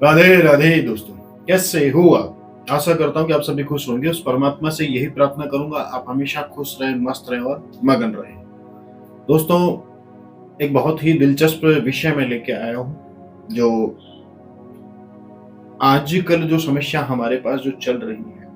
राधे राधे दोस्तों, कैसे हो आप? आशा करता हूँ कि आप सभी खुश होंगे। उस परमात्मा से यही प्रार्थना करूंगा आप हमेशा खुश रहें, मस्त रहें और मगन रहें। दोस्तों, एक बहुत ही दिलचस्प विषय में लेके आया हूँ, जो आजकल जो समस्या हमारे पास जो चल रही है,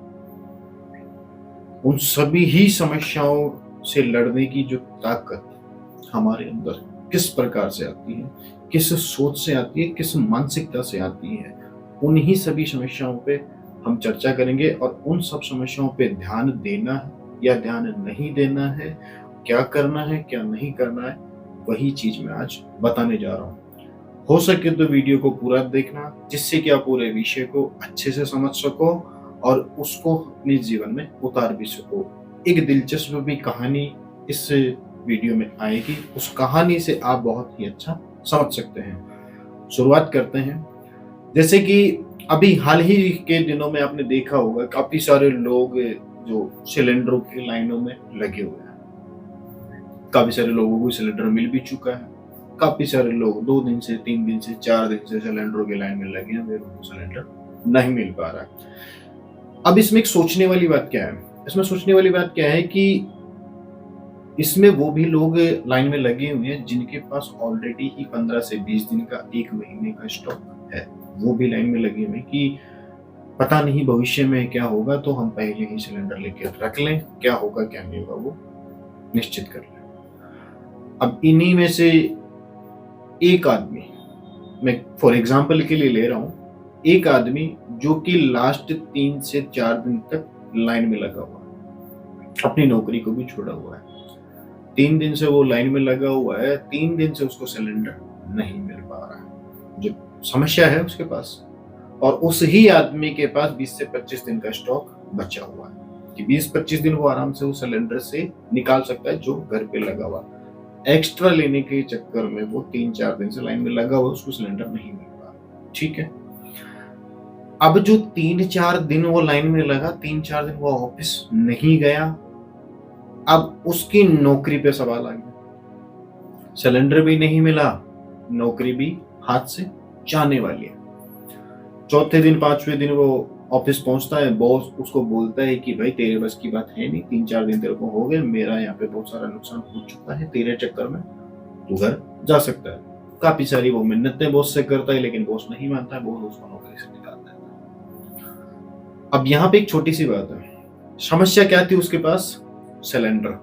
उन सभी ही समस्याओं से लड़ने की जो ताकत हमारे अंदर किस प्रकार से आती है, किस सोच से आती है, किस मानसिकता से आती है, उन्हीं सभी समस्याओं पे हम चर्चा करेंगे और उन सब समस्याओं पे ध्यान देना है या ध्यान नहीं देना है, क्या करना है, क्या नहीं करना है, वही चीज मैं आज बताने जा रहा हूँ। हो सके तो वीडियो को पूरा देखना, जिससे कि आप पूरे विषय को अच्छे से समझ सको और उसको अपने जीवन में उतार भी सको। एक दिलचस्प भी कहानी इस वीडियो में आएगी, उस कहानी से आप बहुत ही अच्छा समझ सकते हैं। शुरुआत करते हैं। जैसे कि अभी हाल ही के दिनों में आपने देखा होगा, काफी सारे लोग जो सिलेंडरों की लाइनों में लगे हुए हैं। काफी सारे लोगों को सिलेंडर मिल भी चुका है। काफी सारे लोग 2 दिन से 3 दिन से 4 दिन से सिलेंडरों की लाइन में लगे हैं, फिर उनको सिलेंडर नहीं मिल पा रहा है। अब इसमें एक सोचने वाली बात क्या है? इसमें सोचने वाली बात क्या है कि इसमें वो भी लोग लाइन में लगे हुए हैं जिनके पास ऑलरेडी ही 15 से 20 दिन का, 1 महीने का स्टॉक है। वो भी लाइन में लगे हुए हैं कि पता नहीं भविष्य में क्या होगा, तो हम पहले ही सिलेंडर लेके रख लें, क्या होगा क्या नहीं होगा वो निश्चित कर लें। अब इन्हीं में से एक आदमी, मैं फॉर एग्जाम्पल के लिए ले रहा हूं, एक आदमी जो कि लास्ट 3 से 4 दिन तक लाइन में लगा हुआ है, अपनी नौकरी को भी छोड़ा हुआ है। 3 दिन से वो लाइन में लगा हुआ है, 3 दिन से उसको सिलेंडर नहीं मिल पा रहा है। जो समस्या है उसके पास, और उस ही आदमी के पास 20 से 25 दिन का स्टॉक बचा हुआ है कि 20-25 दिन वो आराम से उस सिलेंडर से निकाल सकता है जो घर पे लगा हुआ। एक्स्ट्रा लेने के चक्कर में वो 3-4 दिन से लाइन में लगा हुआ, उसको सिलेंडर नहीं मिल पा रहा। ठीक है, अब जो 3-4 दिन वो लाइन में लगा, 3-4 दिन वो ऑफिस नहीं गया, अब उसकी नौकरी पे सवाल आ गया। सिलेंडर भी नहीं मिला, नौकरी भी हाथ से जाने वाली है। चौथे दिन 5वें दिन वो ऑफिस पहुंचता है, बॉस उसको बोलता है कि भाई तेरे बस की बात है नहीं, 3-4 दिन तेरे को हो गए, मेरा यहाँ पे बहुत सारा नुकसान हो चुका है, तेरे चक्कर में तू घर जा सकता है। काफी सारी वो मिन्नतें बॉस से करता है, लेकिन बॉस नहीं मानता है, बॉस उसको नौकरी से निकालता है। अब यहाँ पे एक छोटी सी बात है, समस्या क्या थी उसके पास? सिलेंडर।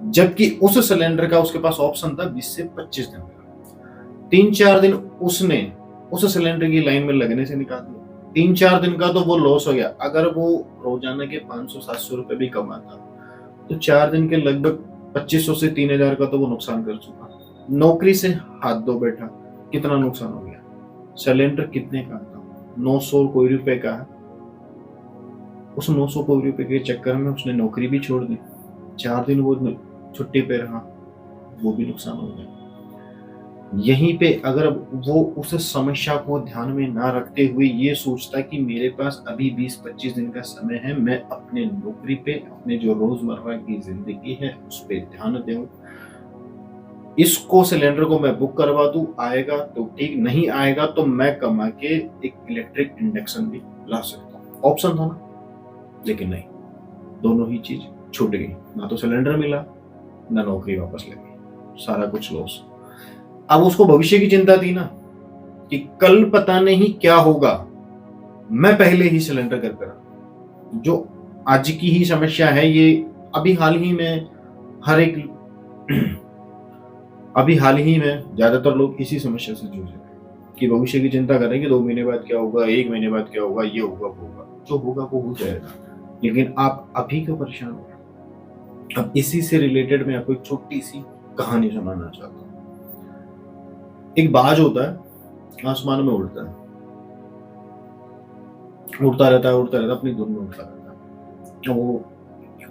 जबकि उस सिलेंडर का उसके पास ऑप्शन था 20 से 25 दिन का। 3-4 दिन उसने उस सिलेंडर की लाइन में लगने से निकाल दिया। 3-4 दिन का तो वो लॉस हो गया। अगर वो रोजाना के 500-700 रुपए भी कमाता, तो 4 दिन के लगभग 2500 से 3000 का तो वो नुकसान कर चुका। नौकरी से हाथ धो बैठा, कितना नुकसान हो गया? सिलेंडर कितने का था? 900 कोई रुपए का है। उस 900 कोई रुपए के चक्कर में उसने नौकरी भी छोड़ दी, 4 दिन वो छुट्टी पे रहा, वो भी नुकसान हो गया। यहीं पे अगर वो उस समस्या को ध्यान में ना रखते हुए ये सोचता कि मेरे पास अभी 20-25 दिन का समय है, मैं अपने नौकरी पे, अपने जो रोजमर्रा की जिंदगी है उस पे ध्यान दूं, इसको सिलेंडर को मैं बुक करवा दूं, आएगा तो ठीक, नहीं आएगा तो मैं कमा के एक इलेक्ट्रिक इंडक्शन भी ला सकता हूँ। ऑप्शन था ना, लेकिन नहीं, दोनों ही चीज छूट गई। ना तो सिलेंडर मिला, ना नौकरी वापस लगी, सारा कुछ लॉस। अब उसको भविष्य की चिंता थी ना, कि कल पता नहीं क्या होगा, मैं पहले ही सिलेंडर कर करा। जो आज की ही समस्या है ये, अभी हाल ही में ज्यादातर लोग इसी समस्या से जूझ रहे हैं कि भविष्य की चिंता करें कि 2 महीने बाद क्या होगा, 1 महीने बाद क्या होगा, ये होगा वो होगा। जो होगा वो हो जाएगा, लेकिन आप अभी क्यों परेशान हो? अब इसी से रिलेटेड मैं आपको एक छोटी सी कहानी सुनाना चाहता हूँ। एक बाज होता है, आसमान में उड़ता है, उड़ता रहता है, अपनी धुन में उड़ता रहता है। वो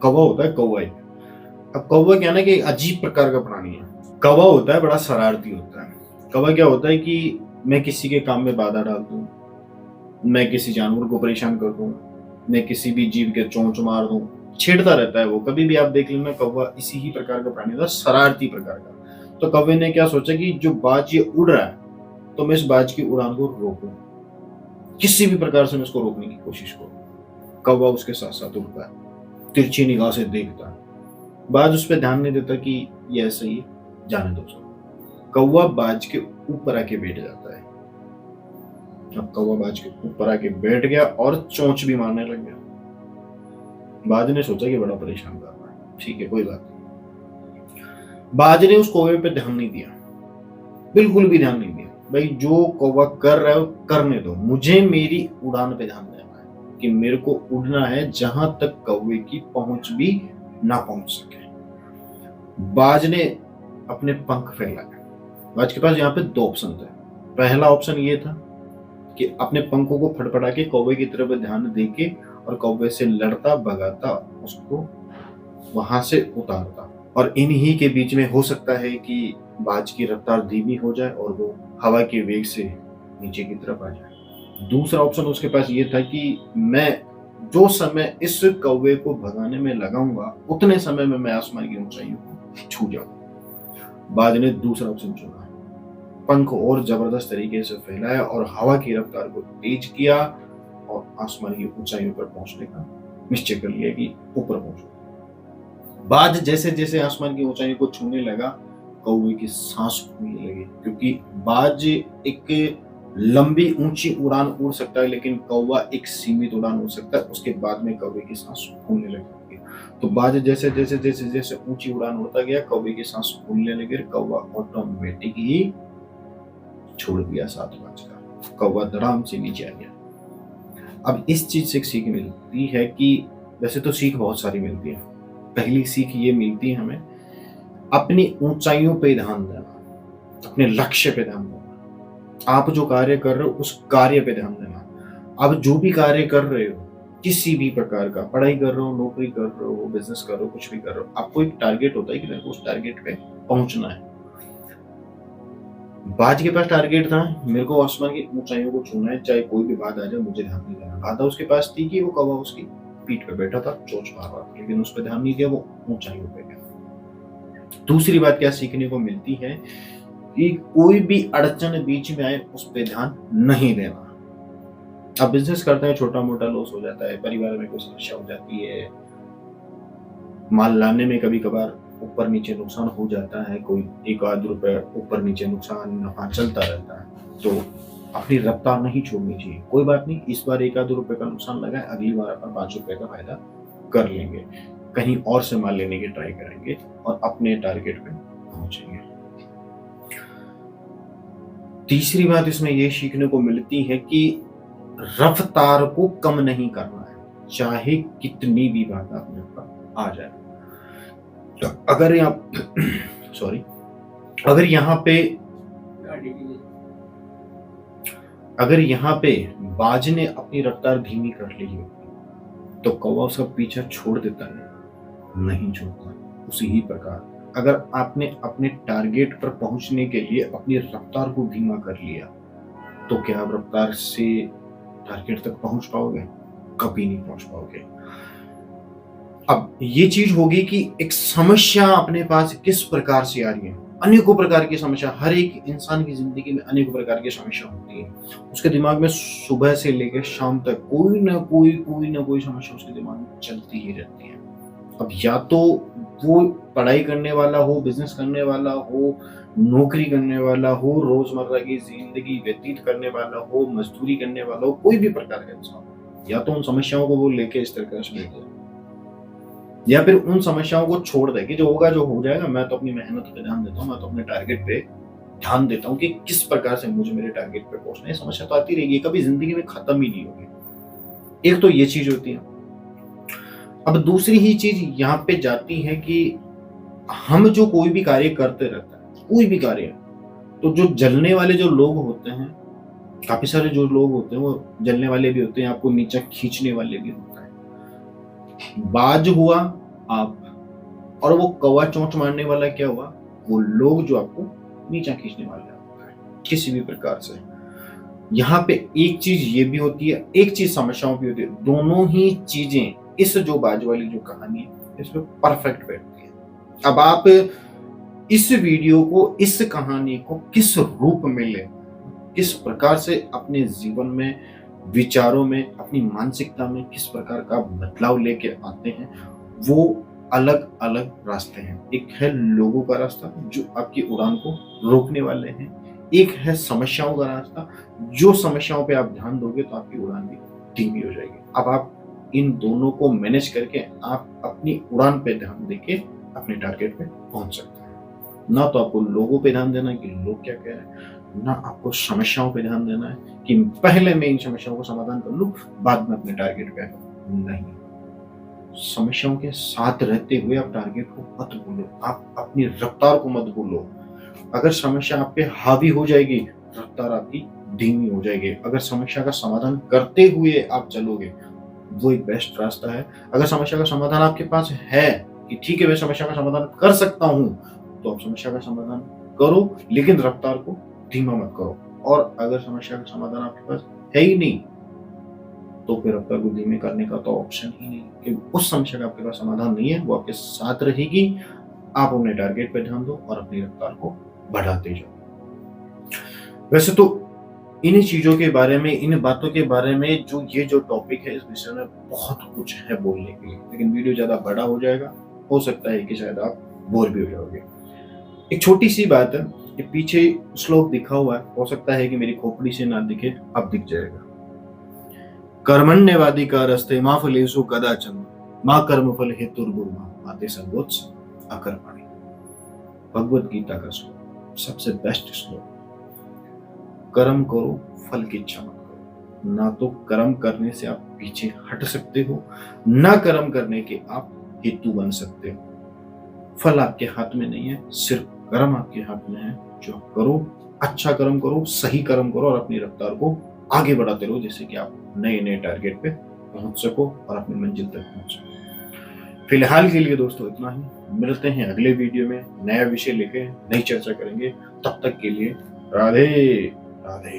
कौवा होता है, कौवा। अब कौवा क्या ना कि अजीब प्रकार का प्राणी है। कौवा होता है, बड़ा शरारती होता है। कौवा क्या होता है कि मैं किसी के काम में बाधा डाल दूं, मैं किसी जानवर को परेशान कर दूं, मैं किसी भी जीव के चोंच मार दूं, छेड़ता रहता है वो। कभी भी आप देख लेना, कौवा इसी ही प्रकार का प्राणी होता है, शरारती प्रकार का। तो कौवे ने क्या सोचा कि जो बाज ये उड़ रहा है, तो मैं इस बाज की उड़ान को रोकूं। किसी भी प्रकार से मैं उसको रोकने की कोशिश करूं, कौवा उसके साथ साथ उड़ता है, तिरछी निगाह से देखता है। बाज उस पर ध्यान नहीं देता कि ये ऐसा ही जाने दो उसको। कौवा बाज के ऊपर आके बैठ जाता है। अब कौवा बाज के ऊपर आके बैठ गया और चोंच भी मारने लग गया। बाज ने सोचा कि बड़ा परेशान कर रहा है, ठीक है कोई बात नहीं। बाज ने उस कौवे पे ध्यान नहीं दिया, बिल्कुल भी ध्यान नहीं दिया। भाई जो कौवा कर रहा है करने दो, मुझे मेरी उड़ान पे ध्यान देना है कि मेरे को उड़ना है जहां तक कौवे की पहुंच भी ना पहुंच सके। बाज ने अपने पंख फैलाए। बाज के पास यहाँ पे दो ऑप्शन थे। पहला ऑप्शन ये था कि अपने पंखों को फड़फड़ा के कौवे की तरफ ध्यान देके और कौवे से लड़ता भगाता उसको वहां से उतारता, और इन्हीं के बीच में हो सकता है कि बाज की रफ्तार धीमी हो जाए और वो हवा के वेग से नीचे की तरफ आ जाए। दूसरा ऑप्शन उसके पास ये था कि मैं जो समय इस कौवे को भगाने में लगाऊंगा उतने समय में मैं आसमान की ऊंचाइयों को छू जाऊंगा। बाज ने दूसरा ऑप्शन चुना, पंख और जबरदस्त तरीके से फैलाया और हवा की रफ्तार को तेज किया और आसमान की ऊंचाइयों पर पहुंचने का निश्चय कर लिया कि ऊपर पहुंचो। बाज जैसे जैसे आसमान की ऊंचाइयों को छूने लगा, कौवे की सांस फूलने लगी, क्योंकि बाज एक लंबी ऊंची उड़ान उड़ सकता है लेकिन कौवा एक सीमित उड़ान उड़ सकता है। उसके बाद में कौवे की सांस फूलने लगी। तो बाज जैसे जैसे जैसे जैसे ऊंची उड़ान उड़ता गया, कौवे की सांस फूलने लगी। कौवा ऑटोमेटिक ही छोड़ दिया साथ बाज का, कौवा धड़ाम से नीचे आ गया। अब इस चीज से एक सीख मिलती है कि वैसे तो सीख बहुत सारी मिलती है। पहली सीख ये मिलती है हमें अपनी ऊंचाइयों पे ध्यान देना, अपने लक्ष्य पे ध्यान देना। आप जो कार्य कर रहे हो उस कार्य पे ध्यान देना। आप जो भी कार्य कर रहे हो, किसी भी प्रकार का, पढ़ाई कर रहे हो, नौकरी कर रहे हो, बिजनेस कर रहे हो, कुछ भी कर रहे हो, आपको एक टारगेट होता है कि मेरे को उस टारगेट पे पहुंचना है। बाज के पास टारगेट था, मेरे को आसमान की ऊंचाइयों को छूना है, चाहे कोई भी बाधा आ जाए मुझे ध्यान नहीं देना। बाधा उसके पास थी कि वो कौवा उसकी पीठ पे बैठा था, चोंच मार रहा था, लेकिन उस पर ध्यान नहीं दिया, वो ऊंचाइयों पे गया। दूसरी बात क्या सीखने को मिलती है कि कोई भी अड़चन बीच में आए उस पर ध्यान नहीं देना। आप बिजनेस करते हैं, छोटा मोटा लॉस हो जाता है, परिवार में कोई समस्या हो जाती है, माल लाने में कभी कभार ऊपर नीचे नुकसान हो जाता है, कोई एक आध रुपए ऊपर नीचे नुकसान नफा चलता रहता है, तो अपनी रफ्तार नहीं छोड़नी चाहिए। कोई बात नहीं, इस बार एक आध रुपए का नुकसान लगा है, अगली बार अपन 5 रुपए का फायदा कर लेंगे, कहीं और से माल लेने की ट्राई करेंगे और अपने टारगेट पे पहुंचेंगे। तीसरी बात इसमें यह सीखने को मिलती है कि रफ्तार को कम नहीं करना है, चाहे कितनी भी बात अपने ऊपर आ जाए। तो अगर अगर यहाँ पे बाज ने अपनी रफ्तार धीमी कर ली होती तो कौवा उसका पीछा छोड़ देता नहीं छोड़ता। उसी ही प्रकार अगर आपने अपने टारगेट पर पहुंचने के लिए अपनी रफ्तार को धीमा कर लिया तो क्या आप रफ्तार से टारगेट तक पहुंच पाओगे? कभी नहीं पहुंच पाओगे। अब ये चीज होगी कि एक समस्या अपने पास किस प्रकार से आ रही है। अनेकों प्रकार की समस्या, हर एक इंसान की जिंदगी में अनेकों प्रकार की समस्या होती है। उसके दिमाग में सुबह से लेकर शाम तक कोई ना कोई समस्या उसके दिमाग में चलती ही रहती है। अब या तो वो पढ़ाई करने वाला हो, बिजनेस करने वाला हो, नौकरी करने वाला हो, रोजमर्रा की जिंदगी व्यतीत करने वाला हो, मजदूरी करने वाला हो, कोई भी प्रकार का इंसान, या तो उन समस्याओं को वो लेके इस तरह से बैठ जाए या फिर उन समस्याओं को छोड़ दे कि जो होगा जो हो जाएगा, मैं तो अपनी मेहनत पे ध्यान देता हूँ, मैं तो अपने टारगेट पे ध्यान देता हूँ कि किस प्रकार से मुझे मेरे टारगेट पे पहुंचना है। समस्या तो आती रहेगी, कभी जिंदगी में खत्म ही नहीं होगी। एक तो ये चीज होती है। अब दूसरी ही चीज यहाँ पे जाती है कि हम जो कोई भी कार्य करते रहते हैं, कोई भी कार्य, तो जो जलने वाले जो लोग होते हैं, काफी सारे जो लोग होते हैं वो जलने वाले भी होते हैं, आपको नीचे खींचने वाले भी होते हैं। बाज हुआ आप, और वो कौवा चोंच मारने वाला क्या हुआ, वो लोग जो आपको नीचा खींचने वाले होता है किसी भी प्रकार से। यहाँ पे एक चीज ये भी होती है, एक चीज समस्याओं भी होती है। दोनों ही चीजें इस जो बाज वाली जो कहानी है इसमें परफेक्ट बैठती है। अब आप इस वीडियो को, इस कहानी को किस रूप में ले, किस प्रकार से अपने जीवन में विचारों में, अपनी मानसिकता में किस प्रकार का बदलाव लेके आते हैं, वो अलग अलग रास्ते हैं। एक है लोगों का रास्ता जो आपकी उड़ान को रोकने वाले हैं, एक है समस्याओं का रास्ता, जो समस्याओं पे आप ध्यान दोगे तो आपकी उड़ान भी धीमी हो जाएगी। अब आप इन दोनों को मैनेज करके आप अपनी उड़ान पे ध्यान देके अपने टारगेट पे पहुंच सकते हैं। ना तो आपको लोगों पे ध्यान देना है कि लोग क्या कह रहे हैं, ना आपको समस्याओं पे ध्यान देना है कि पहले मैं इन समस्याओं को समाधान कर लूं, बाद में अपने टारगेट पे आऊं। नहीं, समस्याओं के साथ रहते हुए आप टारगेट को मत भूलो, आप अपनी रफ्तार को मत भूलो। अगर समस्या आप पे हावी हो जाएगी, रफ्तार आपकी धीमी हो जाएगी। अगर समस्या का समाधान करते हुए आप चलोगे, वो एक बेस्ट रास्ता है। अगर समस्या का समाधान आपके पास है कि ठीक है मैं समस्या का समाधान कर सकता हूं, तो आप समस्या का समाधान करो, लेकिन रफ्तार को धीमा मत करो। और अगर समस्या का समाधान आपके पास है ही नहीं, तो फिर रफ्तार को धीमे करने का तो ऑप्शन ही नहीं, क्योंकि उस समस्या का आपके पास समाधान नहीं है, वो आपके साथ रहेगी। आप अपने टारगेट पे ध्यान दो और अपनी रफ्तार को बढ़ाते जाओ। वैसे तो इन्हीं चीजों के बारे में, इन बातों के बारे में जो टॉपिक है, इस विषय में बहुत कुछ है बोलने के लिए, लेकिन वीडियो ज्यादा बड़ा हो जाएगा, हो सकता है कि शायद आप बोर भी हो जाओगे। एक छोटी सी बात है कि पीछे श्लोक दिखा हुआ है, हो सकता है कि मेरी खोपड़ी से ना दिखे, अब दिख जाएगा। कर्मण्यवाधिकारस्ते मा फलेषु कदाचन मा कर्मफल हेतुर्भुर्मा माते सर्वोच्च अकर्मणि। भगवत गीता का श्लोक, सबसे बेस्ट श्लोक। कर्म करो, फल की इच्छा मत करो। ना तो कर्म करने से आप पीछे हट सकते हो, ना कर्म करने के आप हेतु बन सकते हो। फल आपके हाथ में नहीं है, सिर्फ कर्म आपके हाथ में है। जो आप करो, अच्छा कर्म करो, सही कर्म करो और अपनी रफ्तार को आगे बढ़ाते रहो, जिससे कि आप नए नए टारगेट पे पहुंच सको और अपनी मंजिल तक पहुंच सको। फिलहाल के लिए दोस्तों इतना ही, मिलते हैं अगले वीडियो में, नया विषय लेके नई चर्चा करेंगे। तब तक के लिए राधे राधे।